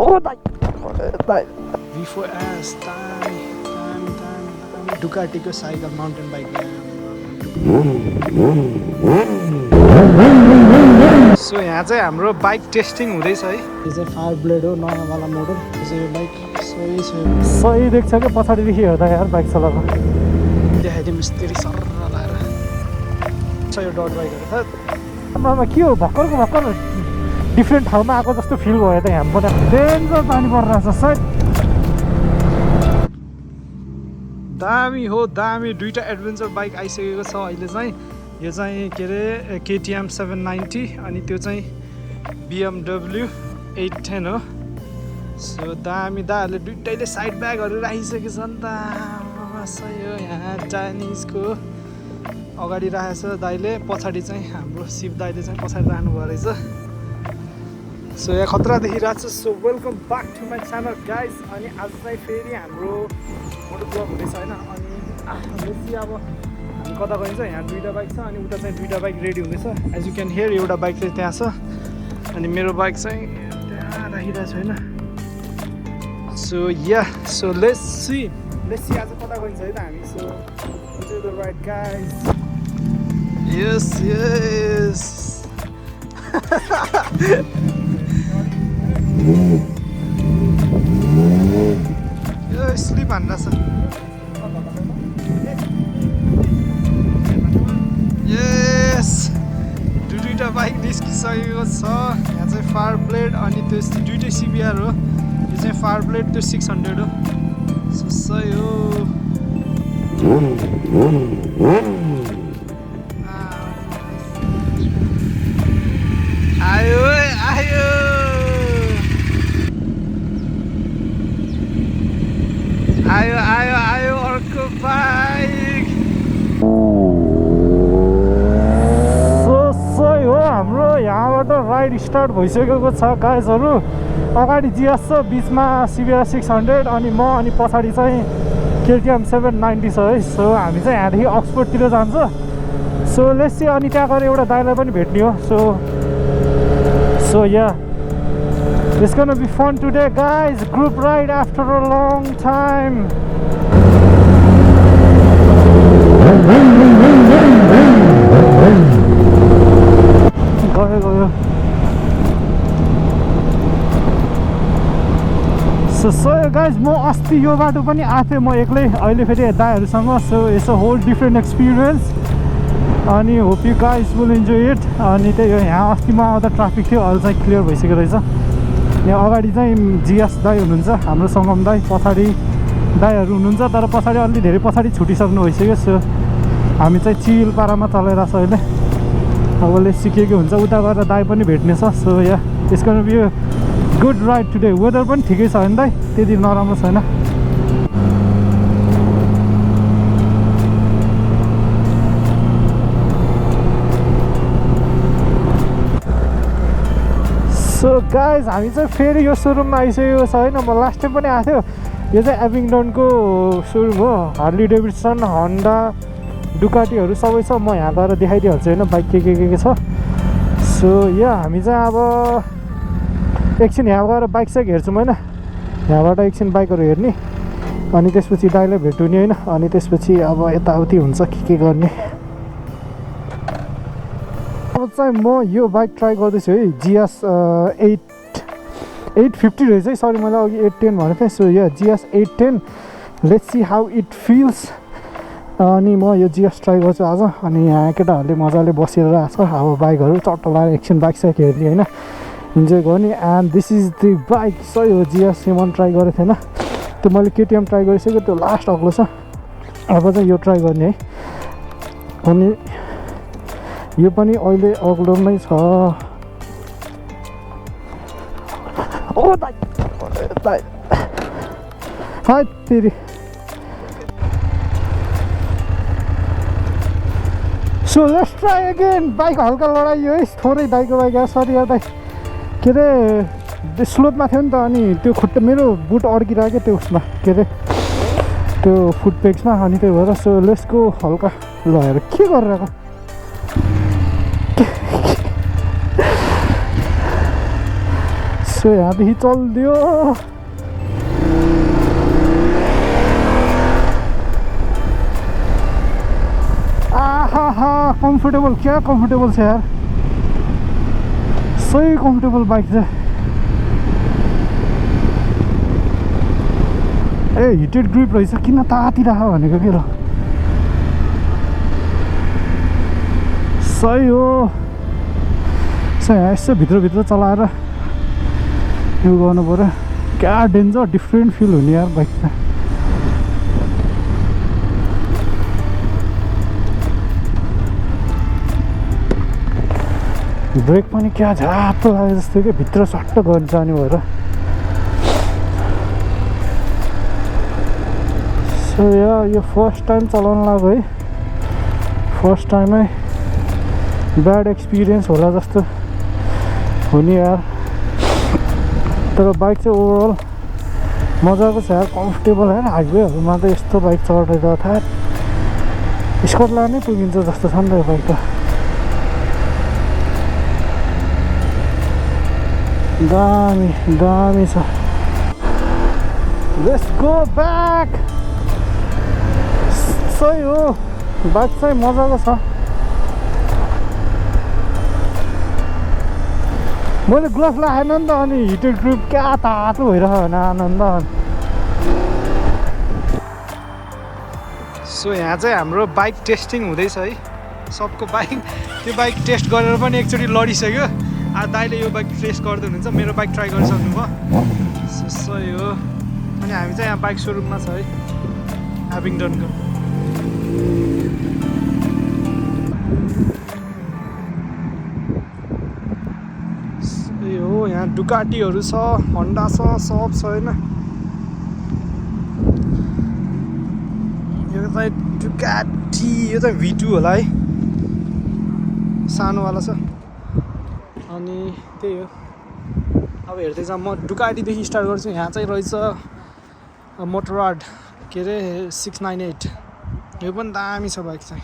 Oh, that. V4S, Ducati ko cycle mountain bike. So यहाँ चाहिँ हाम्रो बाइक टेस्टिङ हुँदैछ है। यो चाहिँ फायर ब्लेड हो, नयाँ वाला मोडल। यो चाहिँ यो बाइक सही देख्छ क्या पछाडिदेखि हेर्दा यार बाइक चलाएको। देखाइदिउँ यस्तरी सर लाएर छ यो डट बाइकहरू त। आमामा के हो भर्खर डिफ्रेन्ट ठाउँमा आएको जस्तो फिल भयो त यहाँ पनि। डेन्जर पानी परिरहेछ सायद। दामी हो दामी, दुईटा एडभेन्चर बाइक आइसकेको छ अहिले चाहिँ। यो चाहिँ के अरे KTM 790 अनि त्यो चाहिँ BMW 810 हो। सो दामी दाहरूले दुइटैले साइड ब्यागहरू राखिसकेको छ नि त। सही हो, यहाँ चाइनिजको अगाडि राखेको छ दाइले, पछाडि चाहिँ हाम्रो शिव दाइले चाहिँ पछाडि राख्नुभएको रहेछ। सो यहाँ खतरा देखिरहेको छ। So welcome back to my channel guys. अनि आज चाहिँ फेरि हाम्रो मोटो ब्लग हुँदैछ होइन। अनि बेसी अब हामी कता गइन्छ, यहाँ दुईवटा बाइक छ अनि उता चाहिँ दुईवटा बाइक रेडी हुँदैछ। एज यु क्यान हियर एउटा बाइक चाहिँ त्यहाँ छ अनि मेरो बाइक चाहिँ त्यहाँ राखिरहेको छु होइन। सो सो लेट्स सी आज कता गइन्छ है त हामी। So to the right guys. Yes यो स्लिप हान्दैछ। यस दुईवटा बाइक निस्किसकेको छ। यहाँ चाहिँ फायर ब्लेड अनि त्यो दुइटै CBR हो। यो चाहिँ फायर ब्लेड, त्यो 600 हो। सही हो। आयो अर्को बाइक। सही हो, हाम्रो यहाँबाट राइड स्टार्ट भइसकेको छ गाइजहरू। अगाडि GS छ, बिचमा CBR 600 अनि म, अनि पछाडि चाहिँ KTM 790 छ है। सो हामी चाहिँ यहाँदेखि अक्सफोर्डतिर जान्छ। So let's see. अनि त्यहाँ गएर एउटा दाइलाई पनि भेट्ने हो। So yeah, it's gonna be fun today guys. Group ride after a long time. गयो। So guys, म अस्ति यो बाटो पनि आएको थिएँ म एक्लै, अहिले फेरि दाइहरूसँग। So it's a whole different experience अनि hope you guys will enjoy it. अनि त्यही हो, यहाँ अस्तिमा आउँदा ट्राफिक थियो, अहिले चाहिँ क्लियर भइसकेको रहेछ। यहाँ अगाडि चाहिँ GS दाइ हुनुहुन्छ, हाम्रो सङ्गम दाइ, पछाडि दाइहरू हुनुहुन्छ, तर पछाडि अलि धेरै पछाडि छुटिसक्नु भइसक्यो। सो हामी चाहिँ चिल पारामा चलाइरहेको छ अहिले। अब सिकेको हुन्छ, उता गएर दाइ पनि भेट्ने छ। So yeah it's gonna be a good ride today. Weather पनि ठिकै छ होइन दाइ, त्यति नराम्रो छैन। सो गाइज हामी चाहिँ फेरि यो सोरुममा आइसकेको छ होइन। म लास्ट टाइम पनि आएको थियो। यो चाहिँ एबिङडनको सोरुम हो। हार्ली डेभिडसन, होन्डा, डुकाटीहरू सबै छ। म यहाँ गएर देखाइदिइहाल्छु होइन बाइक के छ। सो हामी चाहिँ अब एकछिन यहाँ गएर बाइक चाहिँ हेर्छौँ होइन। यहाँबाट एकछिन बाइकहरू हेर्ने अनि त्यसपछि दाइलाई भेट्ने होइन। अनि त्यसपछि अब यताउति हुन्छ के गर्ने। अब चाहिँ म यो बाइक ट्राई गर्दैछु है। GS 850 रहेछ है। सरी, मैले अघि 810 भनेको थिएँ। So GS 810, let's see how it feels. अनि म यो GS ट्राई गर्छु आज। अनि यहाँ केटाहरूले मजाले बसेर आएको छ। अब बाइकहरू चट्ट लगाएर एकछिन बाइक साइक हेर्ने होइन, इन्जोय गर्ने। And this is the bike. सही हो, GS M1 ट्राई गरेको थिएन, त्यो मैले KTM ट्राई गरिसकेँ, त्यो लास्ट अग्लो छ। अब चाहिँ यो ट्राई गर्ने है। अनि यो पनि अहिले अग्लोमै छ। ओ दाइ हाय तेरी। So let's try again. Bike हल्का लडाइयो है, थोरै दाइको बाइक। सरी यार दाइ, के अरे स्लोपमा थियो नि त। अनि त्यो खुट्टा मेरो बुट अड्किरहेको त्यो उसमा, के अरे त्यो फुट पेक्समा। अनि त्यही भएर सो लेट्स गो। हल्का लगाएर के गरिरहेको। सो यहाँदेखि चलिदियो आहा कम्फर्टेबल क्या कम्फर्टेबल छ यार सही कम्फर्टेबल बाइक छ ए हिटेड ग्रिप रहेछ किन तातिराख भनेको के ल सही हो सो यहाँ यसो भित्रभित्र चलाएर यो गर्नु पऱ्यो क्या डेन्जर डिफ्रेन्ट फिल हुने यार बाइक त ब्रेक पनि क्या झातो लाग्यो जस्तो कि भित्र सट्ट गर्न जाने भएर सो यो फर्स्ट टाइम चलाउन लाग्यो है फर्स्ट टाइममै ब्याड एक्सपिरियन्स होला जस्तो हुने यार तर बाइक चाहिँ ओभरअल मजाको छ यार कम्फर्टेबल यार हाइवेहरूमा त यस्तो बाइक चढेर थाहा स्कटल्यान्ड नै पुगिन्छ जस्तो छ नि त यो बाइक त दामी दामी छ लेट्स गो ब्याक सही हो बाइक चाहिँ मजाको छ मैले ग्लोभ लगाएन नि त अनि हिटेड ग्रिप क्या तातो भइरहेको होइन आनन्द सो यहाँ चाहिँ हाम्रो बाइक टेस्टिङ हुँदैछ है सबको बाइक त्यो बाइक टेस्ट गरेर पनि एकचोटि लडिसक्यो दाइले यो बाइक टेस्ट गर्दै हुनुहुन्छ मेरो बाइक ट्राई गरिसक्नु भयो सही हो अनि हामी चाहिँ यहाँ बाइक सोरुममा छ है एबिङटनको सही हो यहाँ डुकाटीहरू छ होन्डा छ सब छ होइन यो चाहिँ डुकाटी यो चाहिँ V2 होला है सानोवाला छ अनि त्यही हो अब हेर्दै जाऊँ म डुकाटीदेखि स्टार्ट गर्छु यहाँ चाहिँ रहेछ मोटोराड के अरे 698 यो पनि दामी छ बाइक चाहिँ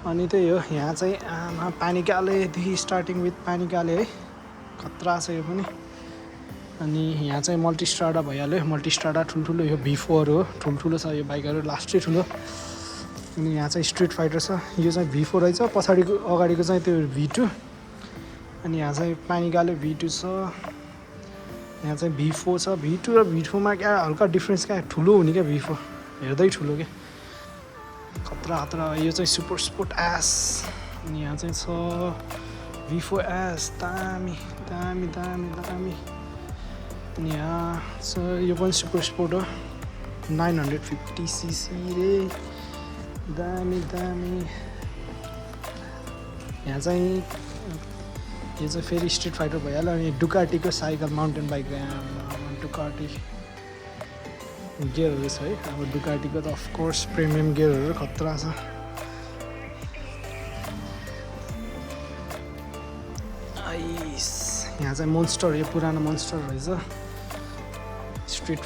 अनि त्यही हो यहाँ चाहिँ पानीकालेदेखि स्टार्टिङ विथ पानीकाले है खतरा छ यो पनि अनि यहाँ चाहिँ मल्टिस्ट्राडा भइहाल्यो मल्टिस्ट्राडा ठुल्ठुलो यो V4 हो ठुल्ठुलो छ यो बाइकहरू लास्टै ठुलो अनि यहाँ चाहिँ स्ट्रिट फाइटर छ यो चाहिँ V4 रहेछ पछाडिको अगाडिको चाहिँ त्यो V2 अनि यहाँ चाहिँ पानीकाले V2 छ यहाँ चाहिँ V4 छ V2 र V4 मा क्या हल्का डिफ्रेन्स क्या ठुलो हुने क्या V4 हेर्दै ठुलो क्या खतरा खतरा यो चाहिँ सुपर स्पोर्ट एस अनि यहाँ चाहिँ छ V4 एस दामी दामी दामी दामी अनि यहाँ छ यो पनि सुपर स्पोर्ट हो 950cc रे दामी दामी यहाँ चाहिँ यो चाहिँ फेरि स्ट्रिट फाइटर भइहाल्यो अनि डुकाटीको साइकल माउन्टेन बाइक यहाँ डुकाटी गियरहरू छ है अब डुकाटीको त अफकोर्स प्रिमियम गियरहरू खतरा छ आइस यहाँ चाहिँ मोन्स्टर यो पुरानो मोन्स्टर रहेछ स्ट्रिट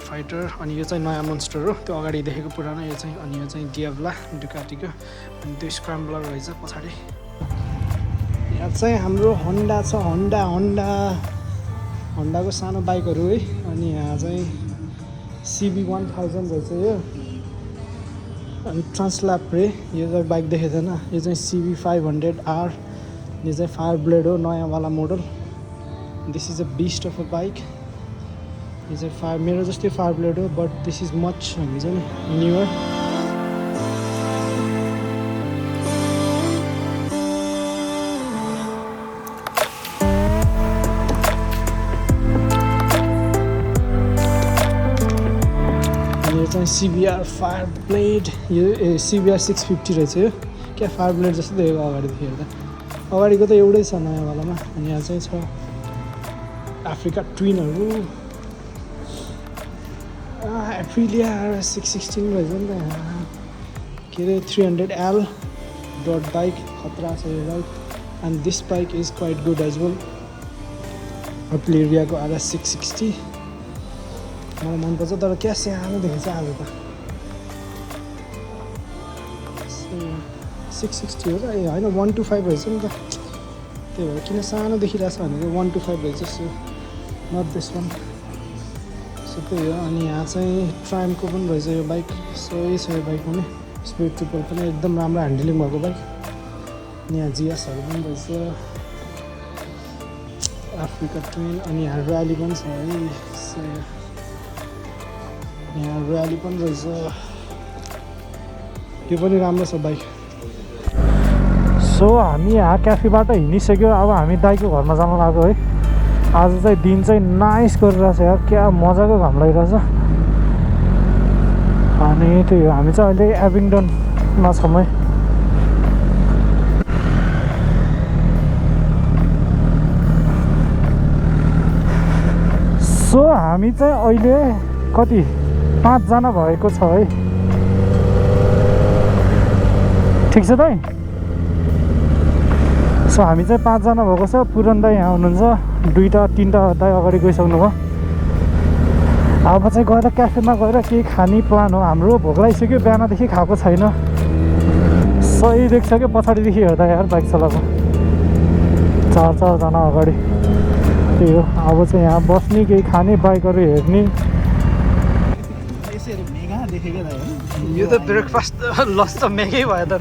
फाइटर अनि यो चाहिँ नयाँ मोन्स्टर हो त्यो अगाडि देखेको पुरानो यो चाहिँ अनि यो चाहिँ डियाब्ला डुकाटीको अनि त्यो स्क्रैम्बलर रहेछ पछाडि यहाँ चाहिँ हाम्रो होन्डा छ होन्डाको सानो बाइकहरू है अनि यहाँ चाहिँ CB1000 रहेछ यो अनि ट्रान्सल्याप रे यो चाहिँ बाइक देखेको थिएन यो चाहिँ CB500R यो चाहिँ फायर ब्लेड हो नयाँवाला model this is a beast of a bike यो चाहिँ फायर मेरो जस्तै फायर ब्लेड हो बट दिस इज मच हुन्छ नि न्युअर CBR फायर ब्लेड यो CBR 650 रहेछ यो क्या फायर ब्लेड जस्तो देखेको अगाडिदेखि हेर्दा अगाडिको त एउटै छ नयाँवालामा अनि यहाँ चाहिँ छ अफ्रिका ट्विनहरू एप्रिलिया 616 रहेछ नि त यहाँ के अरे 300L डट बाइक खतरा छ यो bike and this bike is quite good as well एप्रिलियाको RS 660 मलाई मनपर्छ तर क्या सानो देखेछ आज त 660 हो र ए होइन 125 रहेछ नि त त्यही भएर किन सानो देखिरहेछ भनेको 1 to 5 रहेछ so not this one so त्यही हो अनि यहाँ चाहिँ ट्राइमको पनि रहेछ यो बाइक सो यही छ यो बाइक पनि स्पिड ट्रिपल पनि एकदम राम्रो ह्यान्डलिङ भएको बाइक अनि यहाँ जिएसहरू पनि रहेछ अफ्रिका ट्विन अनि यहाँ र्याली पनि छ है सो यहाँ र्याली पनि रहेछ त्यो पनि राम्रो छ बाइक सो हामी यहाँ क्याफेबाट हिँडिसक्यो अब हामी दाइको घरमा जान लाग्यो है आज चाहिँ दिन चाहिँ नाइस गरिरहेछ यार क्या मजाको घाम लागिरहेछ अनि त्यही हो हामी चाहिँ अहिले एबिङडनमा छौँ है सो हामी चाहिँ अहिले कति 5 जना भएको छ है ठिक छ दाइ सो हामी चाहिँ 5 जना भएको छ पुरन दाइ यहाँ हुनुहुन्छ 2-3टा दाइ अगाडि गइसक्नु भयो अब चाहिँ गएर क्याफेमा गएर केही खाने प्लान हो हाम्रो भोक लागिसक्यो बिहानदेखि खाएको छैन सही देख्छ क्या पछाडिदेखि हेर्दा यार बाइक चलाएको 4-4 जना अगाडि त्यही हो अब चाहिँ यहाँ बस्ने केही खाने बाइकहरू हेर्ने यो त ब्रेकफास्ट लन्च त मेगै भयो त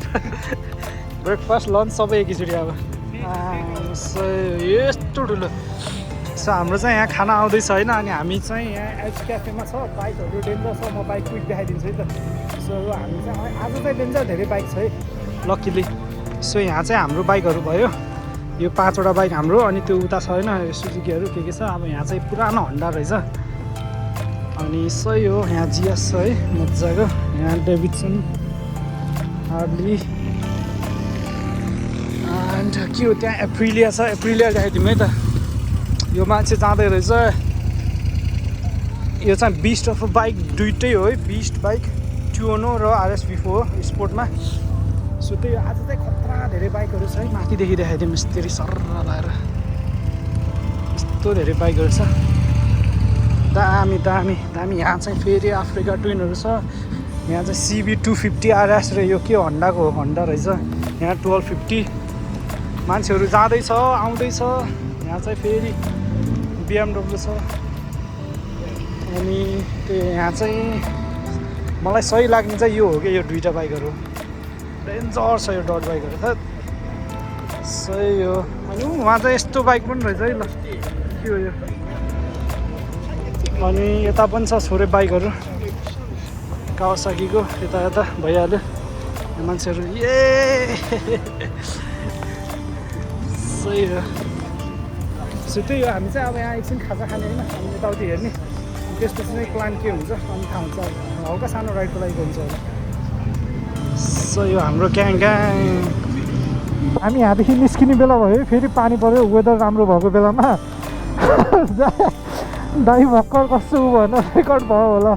ब्रेकफास्ट लन्च सबै एकैचोटि अब यस्तो ठुलो सो हाम्रो चाहिँ यहाँ खाना आउँदैछ होइन अनि हामी चाहिँ यहाँ एच क्याफेमा छ बाइकहरू डेन्जर छ म बाइक क्विक देखाइदिन्छु है त सो हामी चाहिँ आज चाहिँ डेन्जर धेरै बाइक छ है लक्कीली सो यहाँ चाहिँ हाम्रो बाइकहरू भयो यो 5वटा बाइक हाम्रो अनि त्यो उता छ होइन सुजुकीहरू के छ अब यहाँ चाहिँ पुरानो हन्डा रहेछ अनि सही हो यहाँ जिएस छ है मजाको यहाँ डेभिडसन हार्डली एन्ड के हो त्यहाँ एप्रिलिया छ एप्रिलिया देखाइदिउँ है त यो मान्छे जाँदै रहेछ यो चाहिँ बिस्ट अफ बाइक दुइटै हो है बिस्ट बाइक ट्युनो र RS4 हो स्पोर्टमा सो त्यही आज चाहिँ खतरा धेरै बाइकहरू छ है माथिदेखि देखाइदिउँ यस्तरी सर्र लगाएर यस्तो धेरै बाइकहरू छ दामी दामी दामी यहाँ चाहिँ फेरि अफ्रिका ट्विनहरू छ यहाँ चाहिँ CB250 RS र यो के हन्डाको हो हन्डा रहेछ यहाँ 1250 मान्छेहरू जाँदैछ आउँदैछ यहाँ चाहिँ फेरि BMW छ अनि त्यो यहाँ चाहिँ मलाई सही लाग्ने चाहिँ यो हो कि यो 2टा बाइकहरू डेन्जर छ यो डट बाइकहरू त सही हो अनि उहाँ चाहिँ यस्तो बाइक पनि रहेछ है ल के हो यो अनि यता पनि छ छोरे बाइकहरू कावासाकीको यता यता भइहाल्यो मान्छेहरू सही हो सो त्यही हो हामी चाहिँ अब यहाँ एकछिन खाजा खाने होइन अनि यताउति हेर्ने त्यसपछि चाहिँ प्लान के हुन्छ अनि थाहा हुन्छ हल्का सानो राइडको लागि हुन्छ होला सही हो हाम्रो ग्याङ हामी यहाँदेखि निस्किने बेला भयो फेरि पानी पऱ्यो वेदर राम्रो भएको बेलामा दाइ भर्खर कस्तो भएन रेकर्ड भयो होला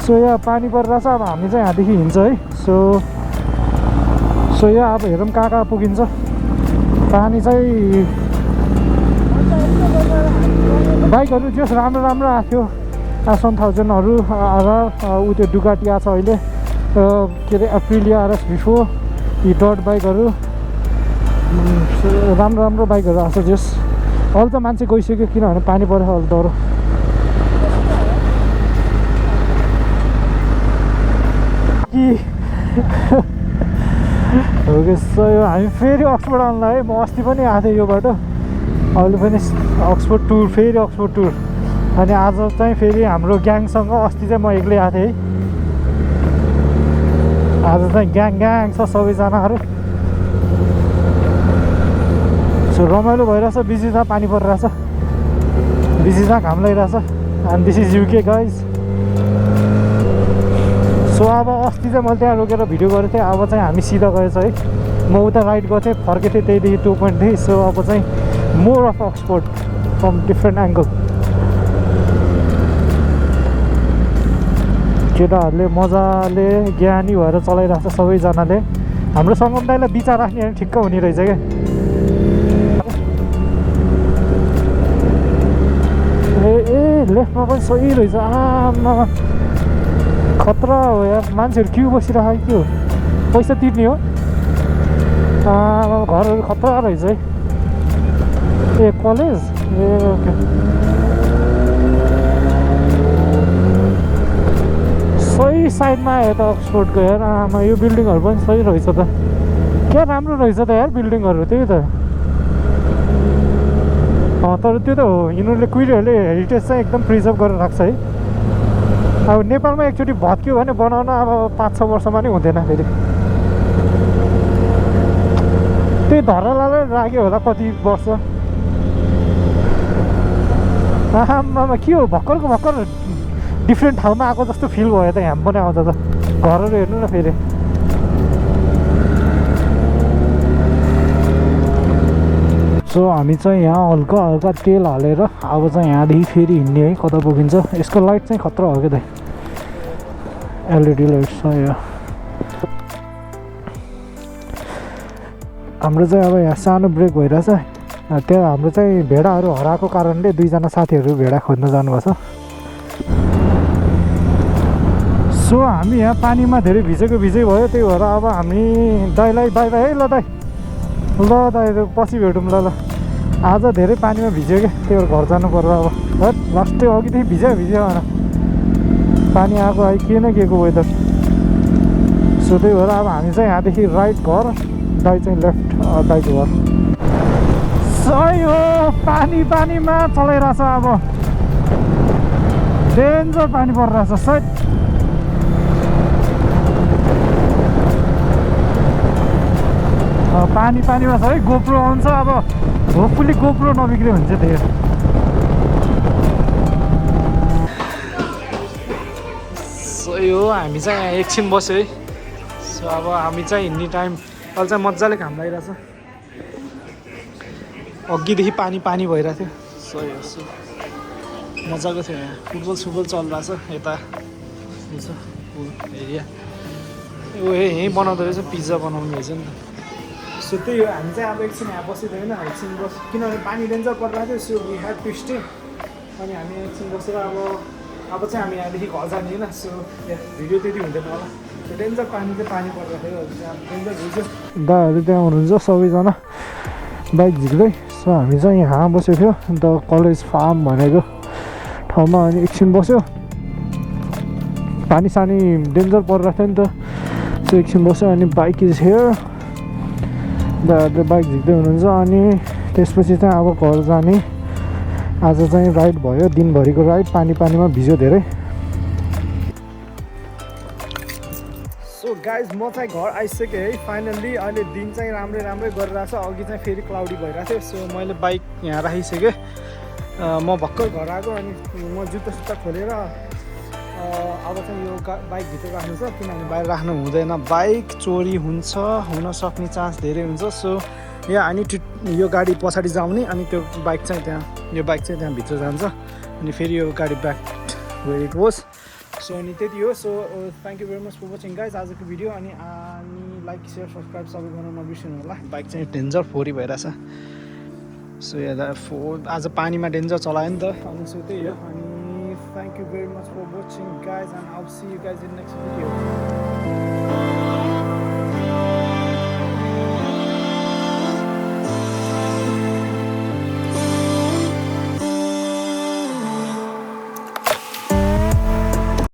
सो यहाँ पानी परिरहेछ अब हामी चाहिँ यहाँदेखि हिँड्छ है सो यहाँ अब हेरौँ कहाँ पुगिन्छ पानी चाहिँ बाइकहरू जस राम्रो राम्रो आएको थियो 1000हरू ऊ त्यो डुकाटी आएको छ अहिले के अरे एप्रिलिया RS4 यी डट बाइकहरू राम्रो राम्रो बाइकहरू आएको छ जस अहिले त मान्छे गइसक्यो किनभने पानी परेछ अहिले डह्रो हामी फेरि अक्सफोर्ड आउनु है म अस्ति पनि आएको थिएँ यो बाटो अहिले पनि अक्सफोर्ड टुर फेरि अक्सफोर्ड टुर अनि आज चाहिँ फेरि हाम्रो ग्याङसँग अस्ति चाहिँ म एक्लै आएको थिएँ है आज चाहिँ ग्याङ छ सबैजनाहरू सो रमाइलो भइरहेछ बिजी जहाँ पानी परिरहेछ बिजी जहाँ घाम लागिरहेछ and this is UK guys so अब अस्ति चाहिँ मैले त्यहाँ रोकेर भिडियो गरेको थिएँ अब चाहिँ हामी सिधा गएछ है म उता राइड गएको थिएँ फर्केको थिएँ त्यहीदेखि 2 पोइन्ट थिएँ सो अब चाहिँ more of Oxford from different angle केटाहरूले मजाले ज्ञानी भएर चलाइरहेको छ सबैजनाले हाम्रो सङ्गम दाइलाई बिचार राख्ने ठिक्क हुने रहेछ क्या ए लेफ्टमा पनि सही रहेछ आमा खतरा हो यार मान्छेहरू क्यु बसिरहेको के हो पैसा तिर्ने हो घरहरू खतरा रहेछ है ए कलेज ए ओके सही साइडमा आयो त अक्सफोर्डको हेर आमा यो बिल्डिङहरू पनि सही रहेछ त क्या राम्रो रहेछ त यार बिल्डिङहरू त्यही त तर त्यो त हो यिनीहरूले कुहिरेहरूले हेरिटेज चाहिँ एकदम प्रिजर्भ गरेर राख्छ है अब नेपालमा एकचोटि भत्क्यो भने बनाउन अब 5-6 वर्षमा नै हुँदैन फेरि त्यही धरालालाई लाग्यो होला कति वर्ष आमामा के हो भर्खरको भर्खर डिफ्रेन्ट ठाउँमा आएको जस्तो फिल भयो त यहाँ पनि आउँदा त घरहरू हेर्नु न फेरि सो हामी चाहिँ यहाँ हल्का हल्का तेल हालेर अब चाहिँ यहाँदेखि फेरि हिँड्ने है कता पुगिन्छ यसको लाइट चाहिँ खतरा हो क्या त एलइडी लाइट छ यो हाम्रो चाहिँ अब यहाँ सानो ब्रेक भइरहेछ त्यहाँ हाम्रो चाहिँ भेडाहरू हराएको कारणले 2जना साथीहरू भेडा खोज्न जानुभएको छ सो हामी यहाँ पानीमा धेरै भिजेको भयो त्यही भएर अब हामी दाइलाई बाई बाई है ल दाइ पछि भेटौँ ल आज धेरै पानीमा भिज्यो क्या त्यही भएर घर जानु पर्यो अब लास्टै अघिदेखि भिज्यो भन पानी आएको आयो के न के को वेदर सो त्यही भएर अब हामी चाहिँ यहाँदेखि राइट घर दाइ चाहिँ लेफ्ट दाइको घर सही हो पानीमा चलाइरहेछ अब डेन्जर पानी परिरहेछ सायद पानीमा छ है गोप्रो आउँछ अब होपफुली गोप्रो नबिग्रियो भने चाहिँ त्यही सही हो हामी चाहिँ यहाँ एकछिन बस्यो है सो अब हामी चाहिँ हिँड्ने टाइम अहिले चाहिँ मजाले घाम लागिरहेछ अघिदेखि पानी भइरहेको थियो सही हो सो मजाको थियो यहाँ फुटबल चलिरहेछ यता एरिया यहीँ बनाउँदो रहेछ पिज्जा बनाउनु रहेछ नि त सो त्यही हो हामी चाहिँ अब एकछिन यहाँ बसेको होइन एकछिन किनभने पानी डेन्जर परिरहेको थियो so we had to stay अनि हामी एकछिन बसेर अब चाहिँ हामी यहाँदेखि घर जाने होइन सो भिडियो त्यति हुँदैन होला सो डेन्जर पानी परिरहेको थियो डेन्जर भिडियो दाहरू त्यहाँ हुनुहुन्छ सबैजना बाइक झिक्दै सो हामी चाहिँ यहाँ बसेको थियो अन्त कलेज फार्म भनेको ठाउँमा अनि एकछिन बस्यो पानी सानी डेन्जर परिरहेको थियो नि त सो एकछिन बस्यो अनि बाइक इज हेयर दादाहरूले बाइक झिक्दै हुनुहुन्छ अनि त्यसपछि चाहिँ अब घर जाने आज चाहिँ राइड भयो दिनभरिको राइड पानीमा भिज्यो धेरै सो गाइज म चाहिँ घर आइसकेँ है फाइनल्ली अहिले दिन चाहिँ राम्रै गरिरहेको छ अघि चाहिँ फेरि क्लाउडी भइरहेको थियो सो मैले बाइक यहाँ राखिसकेँ म भर्खर घर आएको अनि म जुत्ता खोलेर अब चाहिँ यो बाइक भित्र राख्नु छ किनभने बाहिर राख्नु हुँदैन बाइक चोरी हुन सक्ने चान्स धेरै हुन्छ सो यहाँ हामी यो गाडी पछाडि जाउने अनि त्यो बाइक चाहिँ त्यहाँ भित्र जान्छ अनि फेरि यो गाडी back where it was so अनि त्यति हो so thank you very much for watching guys आजको भिडियो अनि लाइक सेयर सब्सक्राइब सबै गर्न नबिर्सिनु होला बाइक चाहिँ डेन्जर फोरी भइरहेछ सो आज पानीमा डेन्जर चलायो नि त अनि सो त्यही हो अनि thank you very much for watching guys and I'll see you guys in the next video